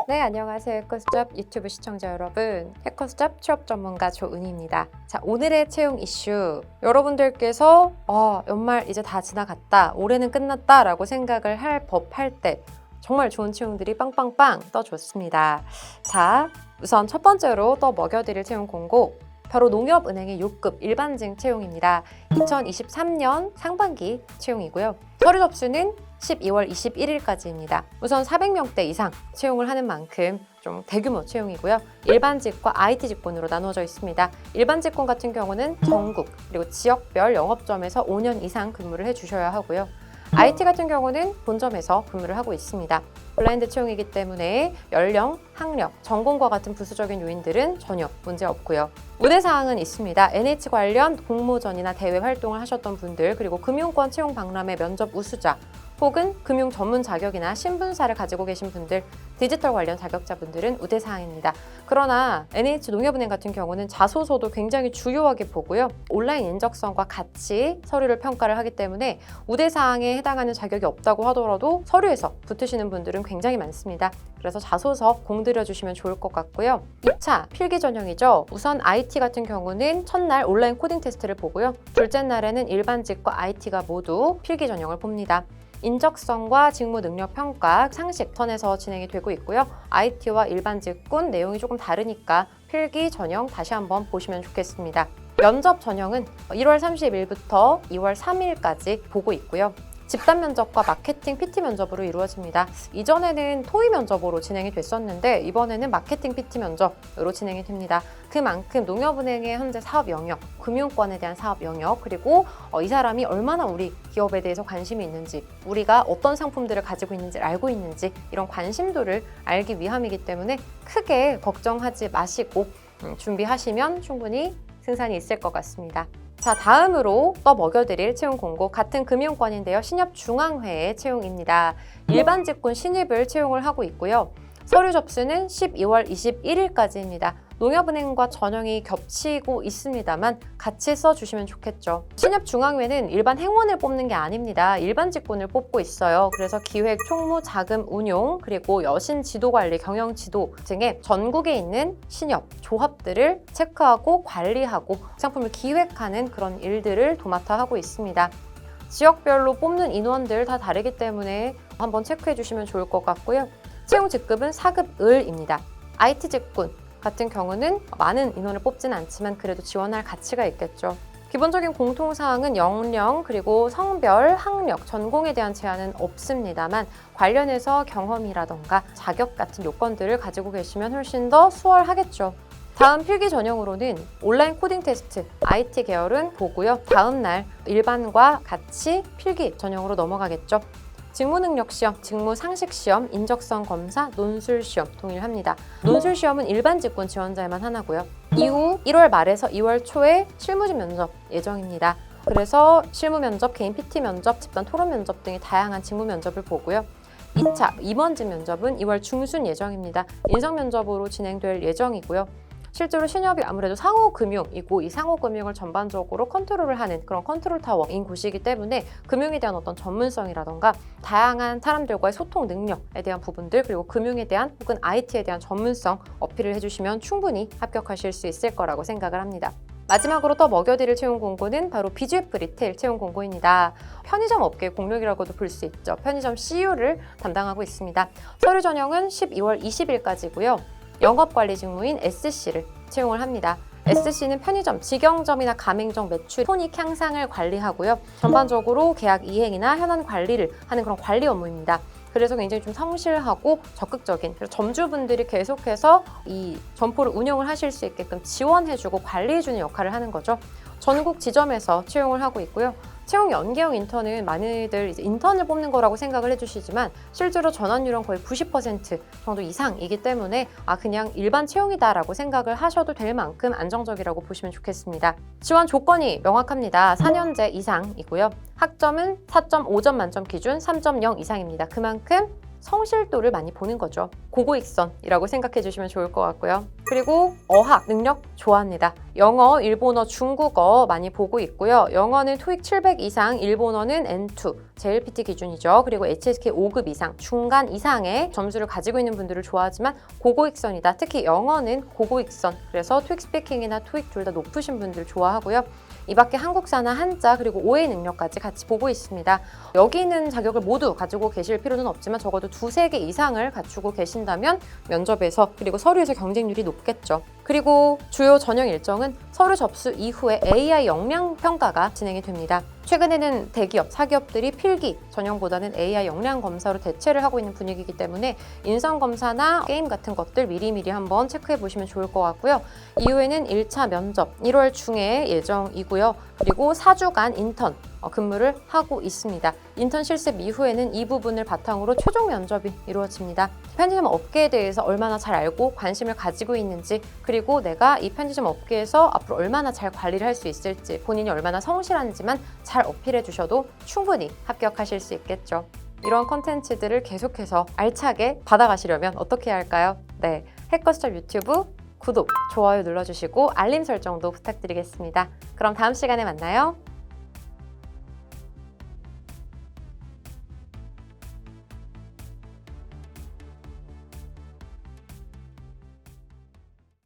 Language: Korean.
네, 안녕하세요. 해커스잡 유튜브 시청자 여러분. 해커스잡 취업 전문가 조은희입니다. 자, 오늘의 채용 이슈. 여러분들께서 연말 이제 다 지나갔다, 올해는 끝났다 라고 생각을 할 법할 때 정말 좋은 채용들이 빵빵빵 떠줬습니다. 자, 우선 첫 번째로 또 먹여드릴 채용 공고. 바로 농협은행의 6급 일반직 채용입니다. 2023년 상반기 채용이고요. 서류 접수는 12월 21일까지입니다. 우선 400명대 이상 채용을 하는 만큼 좀 대규모 채용이고요. 일반직과 IT 직군으로 나누어져 있습니다. 일반 직군 같은 경우는 전국 그리고 지역별 영업점에서 5년 이상 근무를 해주셔야 하고요. IT 같은 경우는 본점에서 근무를 하고 있습니다. 블라인드 채용이기 때문에 연령, 학력, 전공과 같은 부수적인 요인들은 전혀 문제 없고요. 우대사항은 있습니다. NH 관련 공모전이나 대회 활동을 하셨던 분들, 그리고 금융권 채용 박람회 면접 우수자, 혹은 금융 전문 자격이나 신분사를 가지고 계신 분들, 디지털 관련 자격자분들은 우대사항입니다. 그러나 NH농협은행 같은 경우는 자소서도 굉장히 중요하게 보고요. 온라인 인적성과 같이 서류를 평가를 하기 때문에 우대사항에 해당하는 자격이 없다고 하더라도 서류에서 붙으시는 분들은 굉장히 많습니다. 그래서 자소서 공들여 주시면 좋을 것 같고요. 2차 필기 전형이죠. 우선 IT 같은 경우는 첫날 온라인 코딩 테스트를 보고요. 둘째 날에는 일반직과 IT가 모두 필기 전형을 봅니다. 인적성과 직무 능력 평가 상식 선에서 진행이 되고 있고요. IT와 일반 직군 내용이 조금 다르니까 필기 전형 다시 한번 보시면 좋겠습니다. 면접 전형은 1월 30일부터 2월 3일까지 보고 있고요. 집단 면접과 마케팅 PT 면접으로 이루어집니다. 이전에는 토의 면접으로 진행이 됐었는데 이번에는 마케팅 PT 면접으로 진행이 됩니다. 그만큼 농협은행의 현재 사업 영역, 금융권에 대한 사업 영역, 그리고 이 사람이 얼마나 우리 기업에 대해서 관심이 있는지, 우리가 어떤 상품들을 가지고 있는지 알고 있는지, 이런 관심도를 알기 위함이기 때문에 크게 걱정하지 마시고 준비하시면 충분히 승산이 있을 것 같습니다. 자, 다음으로 또 먹여드릴 채용 공고, 같은 금융권인데요. 신협중앙회의 채용입니다. 일반 직군 신입을 채용을 하고 있고요. 서류 접수는 12월 21일까지입니다. 농협은행과 전형이 겹치고 있습니다만 같이 써주시면 좋겠죠. 신협중앙회는 일반 행원을 뽑는 게 아닙니다. 일반 직군을 뽑고 있어요. 그래서 기획, 총무, 자금, 운용, 그리고 여신 지도관리, 경영 지도 등의 전국에 있는 신협, 조합들을 체크하고 관리하고 상품을 기획하는 그런 일들을 도맡아 하고 있습니다. 지역별로 뽑는 인원들 다 다르기 때문에 한번 체크해 주시면 좋을 것 같고요. 채용 직급은 4급 을입니다. IT 직군 같은 경우는 많은 인원을 뽑지는 않지만 그래도 지원할 가치가 있겠죠. 기본적인 공통사항은 연령, 그리고 성별, 학력, 전공에 대한 제한은 없습니다만 관련해서 경험이라던가 자격 같은 요건들을 가지고 계시면 훨씬 더 수월하겠죠. 다음 필기 전형으로는 온라인 코딩 테스트, IT 계열은 보고요. 다음 날 일반과 같이 필기 전형으로 넘어가겠죠. 직무능력시험, 직무상식시험, 인적성 검사, 논술시험 동일합니다. 논술시험은 일반 직군 지원자에만 하나고요. 이후 1월 말에서 2월 초에 실무직 면접 예정입니다. 그래서 실무 면접, 개인 PT 면접, 집단 토론 면접 등의 다양한 직무 면접을 보고요. 2차 임원직 면접은 2월 중순 예정입니다. 인성 면접으로 진행될 예정이고요. 실제로 신협이 아무래도 상호금융이고 이 상호금융을 전반적으로 컨트롤을 하는 그런 컨트롤 타워인 곳이기 때문에 금융에 대한 어떤 전문성이라던가 다양한 사람들과의 소통 능력에 대한 부분들, 그리고 금융에 대한 혹은 IT에 대한 전문성 어필을 해주시면 충분히 합격하실 수 있을 거라고 생각을 합니다. 마지막으로 또 먹여드릴 채용 공고는 바로 BGF 리테일 채용 공고입니다. 편의점 업계의 공룡이라고도 볼 수 있죠. 편의점 CU를 담당하고 있습니다. 서류 전형은 12월 20일까지고요. 영업관리 직무인 SC를 채용을 합니다. SC는 편의점, 직영점이나 가맹점 매출, 손익 향상을 관리하고요. 전반적으로 계약 이행이나 현안 관리를 하는 그런 관리 업무입니다. 그래서 굉장히 좀 성실하고 적극적인, 그래서 점주분들이 계속해서 이 점포를 운영을 하실 수 있게끔 지원해주고 관리해주는 역할을 하는 거죠. 전국 지점에서 채용을 하고 있고요. 채용 연계형 인턴은 많이들 이제 인턴을 뽑는 거라고 생각을 해주시지만 실제로 전환율은 거의 90% 정도 이상이기 때문에 그냥 일반 채용이다라고 생각을 하셔도 될 만큼 안정적이라고 보시면 좋겠습니다. 지원 조건이 명확합니다. 4년제 이상이고요. 학점은 4.5점 만점 기준 3.0 이상입니다. 그만큼 성실도를 많이 보는 거죠. 고고익선이라고 생각해 주시면 좋을 것 같고요. 그리고 어학 능력 좋아합니다. 영어, 일본어, 중국어 많이 보고 있고요. 영어는 토익 700 이상, 일본어는 N2, JLPT 기준이죠. 그리고 HSK 5급 이상, 중간 이상의 점수를 가지고 있는 분들을 좋아하지만 고고익선이다. 특히 영어는 고고익선. 그래서 토익 스피킹이나 토익 둘 다 높으신 분들 좋아하고요. 이 밖에 한국사나 한자 그리고 오해 능력까지 같이 보고 있습니다. 여기 있는 자격을 모두 가지고 계실 필요는 없지만 적어도 2-3개 이상을 갖추고 계신다면 면접에서 그리고 서류에서 경쟁률이 높겠죠. 그리고 주요 전형 일정은 서류 접수 이후에 AI 역량 평가가 진행이 됩니다. 최근에는 대기업, 사기업들이 필기 전형보다는 AI 역량 검사로 대체를 하고 있는 분위기이기 때문에 인성 검사나 게임 같은 것들 미리미리 한번 체크해 보시면 좋을 것 같고요. 이후에는 1차 면접 1월 중에 예정이고요. 그리고 4주간 인턴 근무를 하고 있습니다. 인턴 실습 이후에는 이 부분을 바탕으로 최종 면접이 이루어집니다. 편의점 업계에 대해서 얼마나 잘 알고 관심을 가지고 있는지, 그리고 내가 이 편의점 업계에서 앞으로 얼마나 잘 관리를 할 수 있을지, 본인이 얼마나 성실한지만 잘 어필해 주셔도 충분히 합격하실 수 있겠죠. 이런 컨텐츠들을 계속해서 알차게 받아가시려면 어떻게 해야 할까요? 네, 해커스톱 유튜브 구독, 좋아요 눌러주시고 알림 설정도 부탁드리겠습니다. 그럼 다음 시간에 만나요.